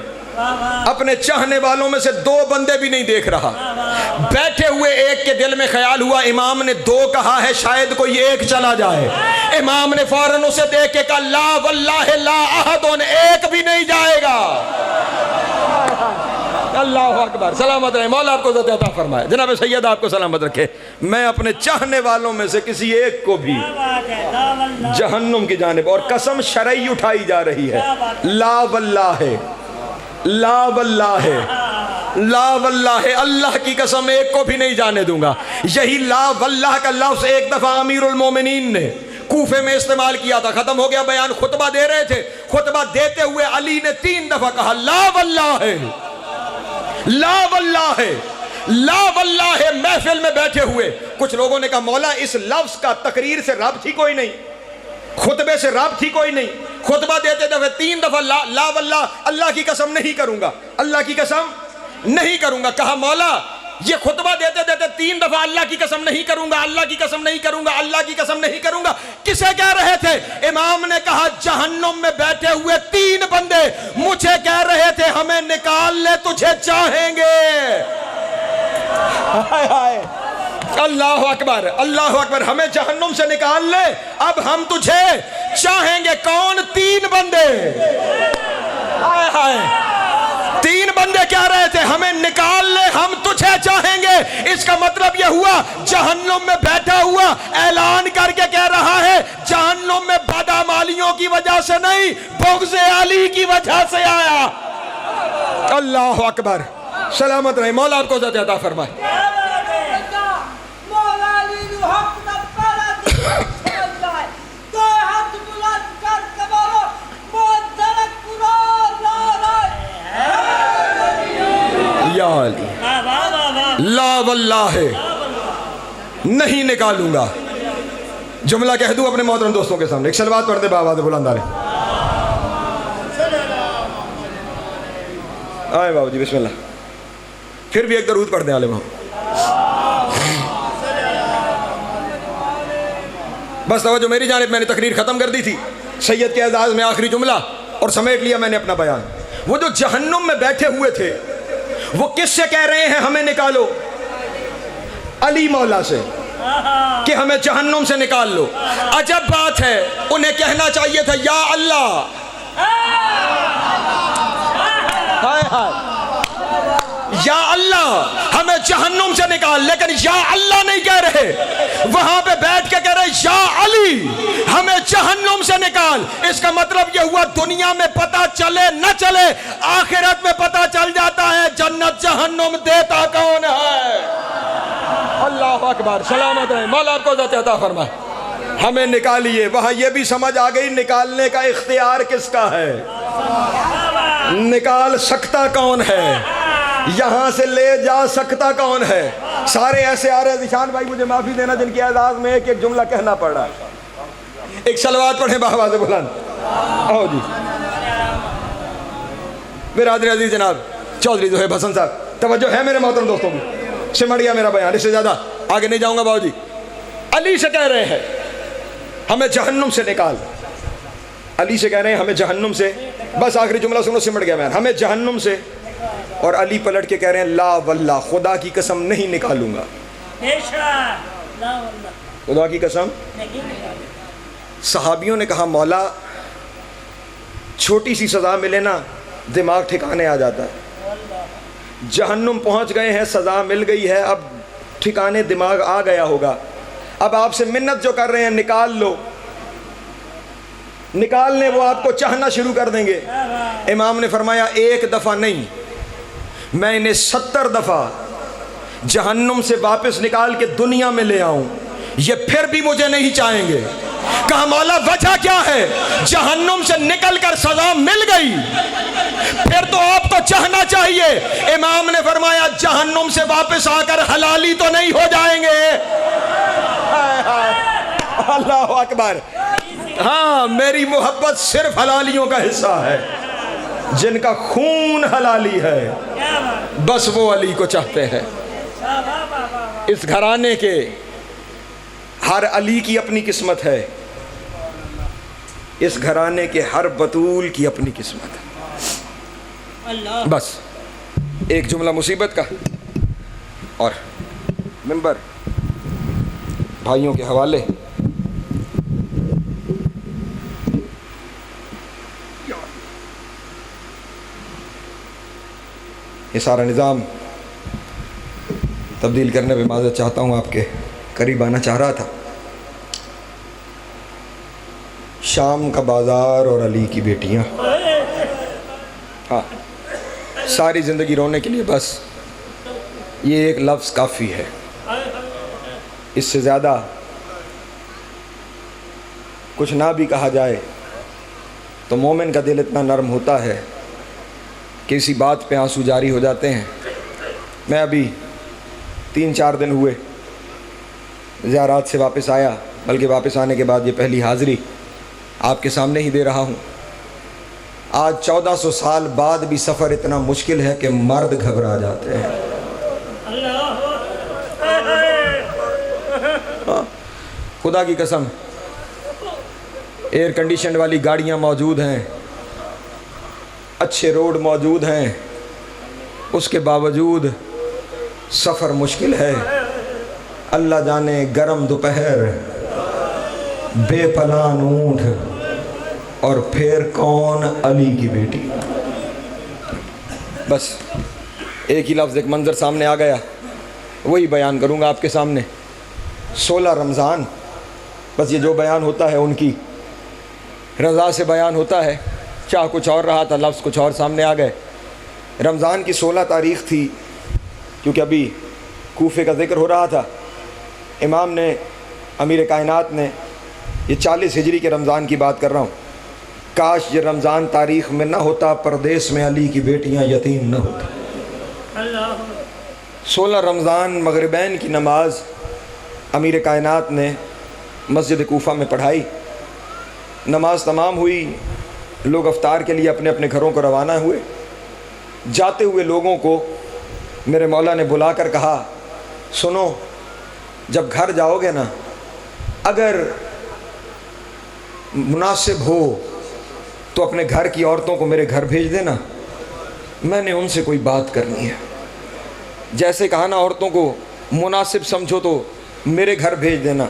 اپنے چاہنے والوں میں سے 2 بندے بھی نہیں دیکھ رہا۔ بیٹھے ہوئے ایک کے دل میں خیال ہوا امام نے 2 کہا ہے، شاید کوئی 1 چلا جائے۔ امام نے فوراً اسے دیکھ کے کہا لا واللہ لا احد، 1 بھی نہیں جائے گا۔ اللہ اکبر, سلامت رہے, مولا آپ کو عزت عطا فرمائے. جناب سید آپ کو سلامت رکھے. میں اپنے چاہنے والوں میں سے کسی ایک کو بھی جہنم کی جانب, اور قسم شرعی اٹھائی جا رہی ہے, لا واللہ, لا واللہ, لا واللہ, اللہ کی قسم ایک کو بھی نہیں جانے دوں گا. یہی لا واللہ کا لفظ ایک دفعہ امیر المومنین نے کوفے میں استعمال کیا تھا. ختم ہو گیا بیان, خطبہ دے رہے تھے, خطبہ دیتے ہوئے علی نے 3 دفعہ کہا لا واللہ, لا واللہ, لا واللہ. محفل میں بیٹھے ہوئے کچھ لوگوں نے کہا مولا اس لفظ کا تقریر سے ربط ہی کوئی نہیں, خطبے سے ربط ہی کوئی نہیں. خطبہ دیتے دفعہ 3 دفعہ لا واللہ, اللہ کی قسم نہیں کروں گا, اللہ کی قسم نہیں کروں گا. کہا مولا یہ خطبہ دیتے دیتے 3 دفعہ اللہ کی قسم نہیں کروں گا, اللہ کی قسم نہیں کروں گا, اللہ کی قسم نہیں کروں گا, کسے کہہ رہے تھے؟ امام نے کہا جہنم میں بیٹھے ہوئے 3 بندے مجھے کہہ رہے تھے ہمیں نکال لے, تجھے چاہیں گے. اللہ اکبر, اللہ اکبر, ہمیں جہنم سے نکال لے, اب ہم تجھے چاہیں گے. کون 3 بندے؟ 3 بندے کہہ رہے تھے ہمیں نکال لے, ہم تجھے چاہیں گے. اس کا مطلب یہ ہوا جہنم میں بیٹھا ہوا اعلان کر کے کہہ رہا ہے جہنم میں بدعمالیوں کی وجہ سے نہیں, بغض علی کی وجہ سے آیا. اللہ اکبر, سلامت رہے, مولا آپ کو عزت عطا فرمائے. یا علی, لا واللہ, نہیں نکالوں گا. جملہ کہہ دوں اپنے محترم دوستوں کے سامنے, ایک صلوات پڑھ دے بآواز بلند. آئے بابا جی, بسم اللہ. پھر بھی ایک درود پڑھ دیں عالم. بس توجہ میری جانب, میں نے تقریر ختم کر دی تھی. سید کے اعزاز میں آخری جملہ اور سمیٹ لیا میں نے اپنا بیان. وہ جو جہنم میں بیٹھے ہوئے تھے وہ کس سے کہہ رہے ہیں ہمیں نکالو؟ علی مولا سے, کہ ہمیں جہنم سے نکال لو. عجب بات ہے, انہیں کہنا چاہیے تھا یا اللہ, یا اللہ ہمیں جہنم سے نکال, لیکن یا اللہ نہیں کہہ رہے, وہاں پہ بیٹھ کے کہہ رہے یا علی ہمیں جہنم سے نکال. اس کا مطلب یہ ہوا دنیا میں پتہ چلے نہ چلے, آخرت میں پتہ چل جاتا ہے جنت جہنم دیتا کون ہے. اللہ اکبر, سلامت رہے, مولا آپ کو عزت عطا فرمائے. ہمیں نکالیے. وہاں یہ بھی سمجھ آ گئی نکالنے کا اختیار کس کا ہے, نکال سکتا کون ہے, یہاں سے لے جا سکتا کون ہے. سارے ایسے آ رہے, ذیشان بھائی مجھے معافی دینا جن کے اعزاز میں ایک جملہ کہنا پڑ رہا ہے. ایک صلوات پڑھیں بآواز بلند. آؤ جی, برادر عزیز جناب چودھری زہیب حسن صاحب, توجہ ہے میرے محترم دوستوں کی, سمٹ گیا میرا بیان, اس سے زیادہ آگے نہیں جاؤں گا. باؤ جی علی سے کہہ رہے ہیں ہمیں جہنم سے نکال, علی سے کہہ رہے ہیں ہمیں جہنم سے, بس آخری جملہ سنو, سمٹ گیا بیان, ہمیں جہنم سے. اور علی پلٹ کے کہہ رہے ہیں لا واللہ, خدا کی قسم نہیں نکالوں گا, خدا کی قسم. صحابیوں نے کہا مولا چھوٹی سی سزا ملے نا دماغ ٹھکانے آ جاتا ہے, جہنم پہنچ گئے ہیں, سزا مل گئی ہے, اب ٹھکانے دماغ آ گیا ہوگا, اب آپ سے منت جو کر رہے ہیں نکال لو, نکالنے وہ آپ کو چاہنا شروع کر دیں گے. امام نے فرمایا 1 دفعہ نہیں, میں انہیں 70 دفعہ جہنم سے واپس نکال کے دنیا میں لے آؤں, یہ پھر بھی مجھے نہیں چاہیں گے. کہا مولا وجہ کیا ہے؟ جہنم سے نکل کر سزا مل گئی, پھر تو آپ کو چاہنا چاہیے. امام نے فرمایا جہنم سے واپس آ کر حلالی تو نہیں ہو جائیں گے. اللہ اکبر, ہاں میری محبت صرف حلالیوں کا حصہ ہے, جن کا خون حلالی ہے, بس وہ علی کو چاہتے ہیں. اس گھرانے کے ہر علی کی اپنی قسمت ہے, اس گھرانے کے ہر بطول کی اپنی قسمت ہے. بس ایک جملہ مصیبت کا اور ممبر بھائیوں کے حوالے. یہ سارا نظام تبدیل کرنے پہ معذرت چاہتا ہوں، آپ کے قریب آنا چاہ رہا تھا۔ شام کا بازار اور علی کی بیٹیاں، ہاں ساری زندگی رونے کے لیے بس یہ ایک لفظ کافی ہے، اس سے زیادہ کچھ نہ بھی کہا جائے تو مومن کا دل اتنا نرم ہوتا ہے کہ اسی بات پہ آنسو جاری ہو جاتے ہیں۔ میں ابھی 3-4 دن ہوئے زیارات سے واپس آیا، بلکہ واپس آنے کے بعد یہ پہلی حاضری آپ کے سامنے ہی دے رہا ہوں۔ آج 1400 سال بعد بھی سفر اتنا مشکل ہے کہ مرد گھبرا جاتے ہیں۔ خدا کی قسم، ایئر کنڈیشن والی گاڑیاں موجود ہیں، اچھے روڈ موجود ہیں، اس کے باوجود سفر مشکل ہے۔ اللہ جانے گرم دوپہر، بے پلان اونٹ، اور پھر کون؟ علی کی بیٹی۔ بس ایک ہی لفظ، ایک منظر سامنے آ گیا، وہی بیان کروں گا آپ کے سامنے۔ 16 رمضان، بس یہ جو بیان ہوتا ہے ان کی رضا سے بیان ہوتا ہے، چاہ کچھ اور رہا تھا، لفظ کچھ اور سامنے آ گئے۔ رمضان کی 16 تاریخ تھی، کیونکہ ابھی کوفے کا ذکر ہو رہا تھا۔ امام نے، امیر کائنات نے، یہ 40 ہجری کے رمضان کی بات کر رہا ہوں، کاش یہ رمضان تاریخ میں نہ ہوتا، پردیس میں علی کی بیٹیاں یتیم نہ ہوتی۔ 16 رمضان مغربین کی نماز امیر کائنات نے مسجد کوفہ میں پڑھائی۔ نماز تمام ہوئی، لوگ افطار کے لیے اپنے اپنے گھروں کو روانہ ہوئے۔ جاتے ہوئے لوگوں کو میرے مولا نے بلا کر کہا، سنو، جب گھر جاؤ گے نا، اگر مناسب ہو تو اپنے گھر کی عورتوں کو میرے گھر بھیج دینا، میں نے ان سے کوئی بات کرنی ہے۔ جیسے کہا نا، عورتوں کو مناسب سمجھو تو میرے گھر بھیج دینا۔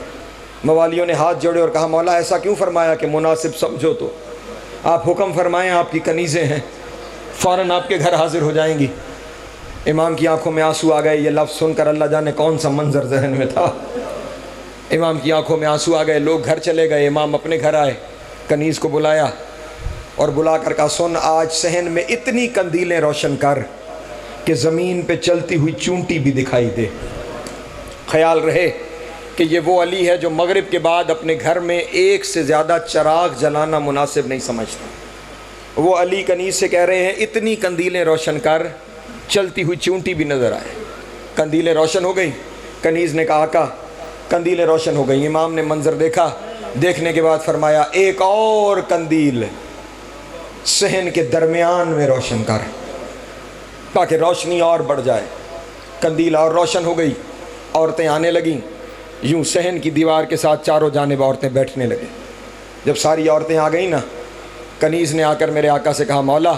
موالیوں نے ہاتھ جوڑے اور کہا، مولا ایسا کیوں فرمایا کہ مناسب سمجھو؟ تو آپ حکم فرمائیں، آپ کی کنیزیں ہیں، فوراً آپ کے گھر حاضر ہو جائیں گی۔ امام کی آنکھوں میں آنسو آ گئے، یہ لفظ سن کر اللہ جانے کون سا منظر ذہن میں تھا۔ امام کی آنکھوں میں آنسو آ گئے، لوگ گھر چلے گئے، امام اپنے گھر آئے، کنیز کو بلایا اور بلا کر کہا، سن، آج صحن میں اتنی قندیلیں روشن کر کہ زمین پہ چلتی ہوئی چونٹی بھی دکھائی دے۔ خیال رہے کہ یہ وہ علی ہے جو مغرب کے بعد اپنے گھر میں ایک سے زیادہ چراغ جلانا مناسب نہیں سمجھتا۔ وہ علی کنیز سے کہہ رہے ہیں، اتنی قندیلیں روشن کر، چلتی ہوئی چونٹی بھی نظر آئے۔ قندیلیں روشن ہو گئیں، کنیز نے کہا، آقا قندیلیں روشن ہو گئیں۔ امام نے منظر دیکھا، دیکھنے کے بعد فرمایا، ایک اور قندیل صحن کے درمیان میں روشن کر تاکہ روشنی اور بڑھ جائے۔ قندیل اور روشن ہو گئی، عورتیں آنے لگیں، یوں صحن کی دیوار کے ساتھ چاروں جانب عورتیں بیٹھنے لگیں۔ جب ساری عورتیں آ گئیں نا، کنیز نے آ کر میرے آقا سے کہا، مولا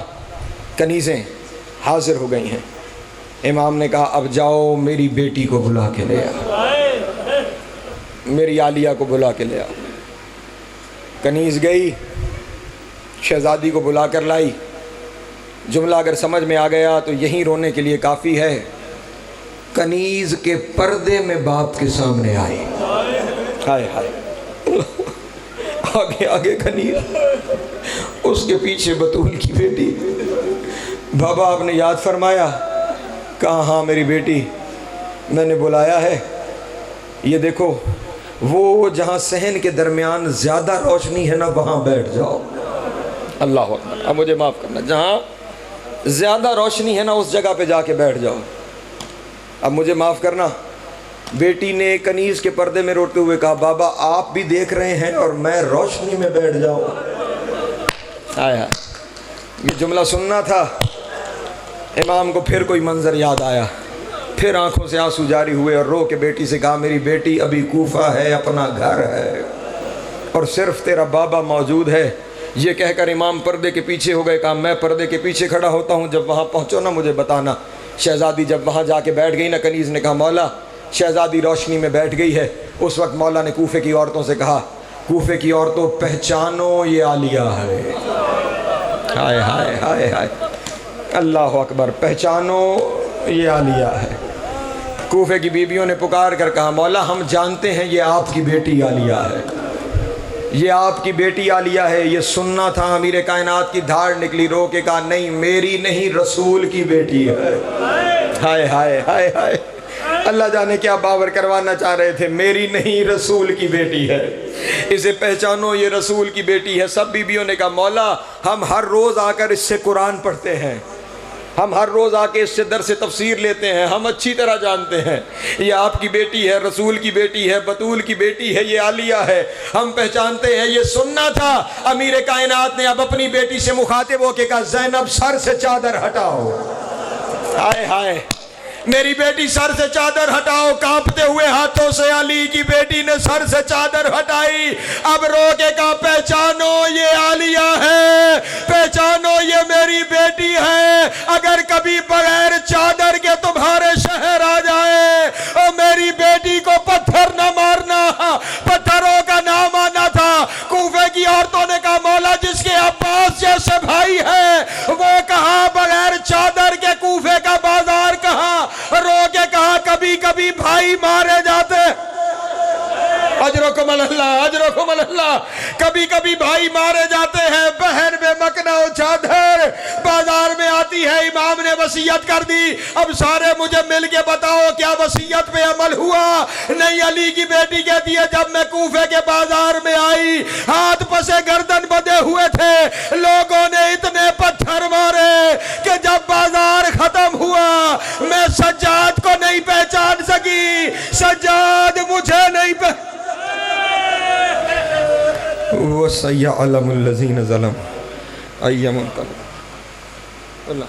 کنیزیں حاضر ہو گئی ہیں۔ امام نے کہا، اب جاؤ میری بیٹی کو بلا کے لے آؤ، میری عالیہ کو بلا کے لے آؤ۔ کنیز گئی، شہزادی کو بلا کر لائی۔ جملہ اگر سمجھ میں آ گیا تو یہیں رونے کے لیے کافی ہے۔ کنیز کے پردے میں باپ کے سامنے آئی، ہائے ہائے، آگے آگے کنیز، اس کے پیچھے بطول کی بیٹی۔ بابا آپ نے یاد فرمایا؟ کہا، ہاں میری بیٹی، میں نے بلایا ہے، یہ دیکھو وہ جہاں صحن کے درمیان زیادہ روشنی ہے نا، وہاں بیٹھ جاؤ۔ اللہ اکبر، اب مجھے معاف کرنا، جہاں زیادہ روشنی ہے نا اس جگہ پہ جا کے بیٹھ جاؤ۔ اب مجھے معاف کرنا، بیٹی نے کنیز کے پردے میں روتے ہوئے کہا، بابا آپ بھی دیکھ رہے ہیں اور میں روشنی میں بیٹھ جاؤں؟ ہائے ہائے، یہ جملہ سننا تھا۔ امام کو پھر کوئی منظر یاد آیا، پھر آنکھوں سے آنسو جاری ہوئے اور رو کے بیٹی سے کہا، میری بیٹی ابھی کوفہ ہے، اپنا گھر ہے اور صرف تیرا بابا موجود ہے۔ یہ کہہ کر امام پردے کے پیچھے ہو گئے، کہا، میں پردے کے پیچھے کھڑا ہوتا ہوں، جب وہاں پہنچو نا مجھے بتانا۔ شہزادی جب وہاں جا کے بیٹھ گئی نا، کنیز نے کہا، مولا شہزادی روشنی میں بیٹھ گئی ہے۔ اس وقت مولا نے کوفے کی عورتوں سے کہا، کوفے کی عورتوں پہچانو یہ عالیہ ہے۔ ہائے ہائے ہائے ہائے، اللہ اکبر، پہچانو یہ عالیہ ہے۔ کوفے کی بیویوں نے پکار کر کہا مولا ہم جانتے ہیں یہ آپ کی بیٹی عالیہ ہے، یہ آپ کی بیٹی عالیہ ہے، یہ سننا تھا۔ امیر کائنات کی دھاڑ نکلی، رو کے کہا نہیں میری نہیں رسول کی بیٹی ہے۔ ہائے ہائے ہائے ہائے، اللہ جانے کیا باور کروانا چاہ رہے تھے، میری نہیں رسول کی بیٹی ہے، اسے پہچانو یہ رسول کی بیٹی ہے۔ سب بیویوں نے کہا مولا ہم ہر روز آ کر اس سے قرآن پڑھتے ہیں، ہم ہر روز آ کے اس سے درس تفسیر لیتے ہیں، ہم اچھی طرح جانتے ہیں یہ آپ کی بیٹی ہے، رسول کی بیٹی ہے، بطول کی بیٹی ہے، یہ عالیہ ہے، ہم پہچانتے ہیں یہ سننا تھا۔ امیر کائنات نے اب اپنی بیٹی سے مخاطب ہو کے کہا زینب سر سے چادر ہٹاؤ۔ ہائے ہائے، میری بیٹی سر سے چادر ہٹاؤ۔ کانپتے ہوئے ہاتھوں سے علی کی بیٹی نے سر سے چادر ہٹائی، اب رو کے کہا پہچانو یہ عالیہ ہے، پہچانو یہ میری بیٹی ہے، اگر کبھی بغیر چادر کے تمہارے شہر آ جائے اور میری بیٹی کو پتھر نہ مارنا، پتھروں کا نام آنا تھا۔ کوفے کی عورتوں نے کہا مولا جس کے عباس جیسے بھائی ہے وہ کہاں بغیر چادر کے کوفے کا بازار کہاں، رو کے کہا کبھی کبھی بھائی مارے جاتے، اجرکم اللہ اجرکم اللہ، کبھی کبھی بھائی مارے جاتے ہیں۔ بہن بے مکنہ و چادر بازار میں آتی ہے، امام نے وصیت کر دی، اب سارے مجھے مل کے بتاؤ کیا وصیت پہ عمل ہوا؟ نہیں، علی کی بیٹی کہتی ہے جب میں کوفے کے بازار میں آئی ہاتھ پسے گردن بندھے ہوئے تھے، لوگوں نے اتنے پتھر مارے کہ جب بازار ختم ہوا میں سجاد کو نہیں پہچان سکی، سجاد مجھے نہیں پہچان۔ وَسَيَعْلَمُ الَّذِينَ ظَلَمُوا أَيَّ مُنْقَلَبٍ۔ اللہ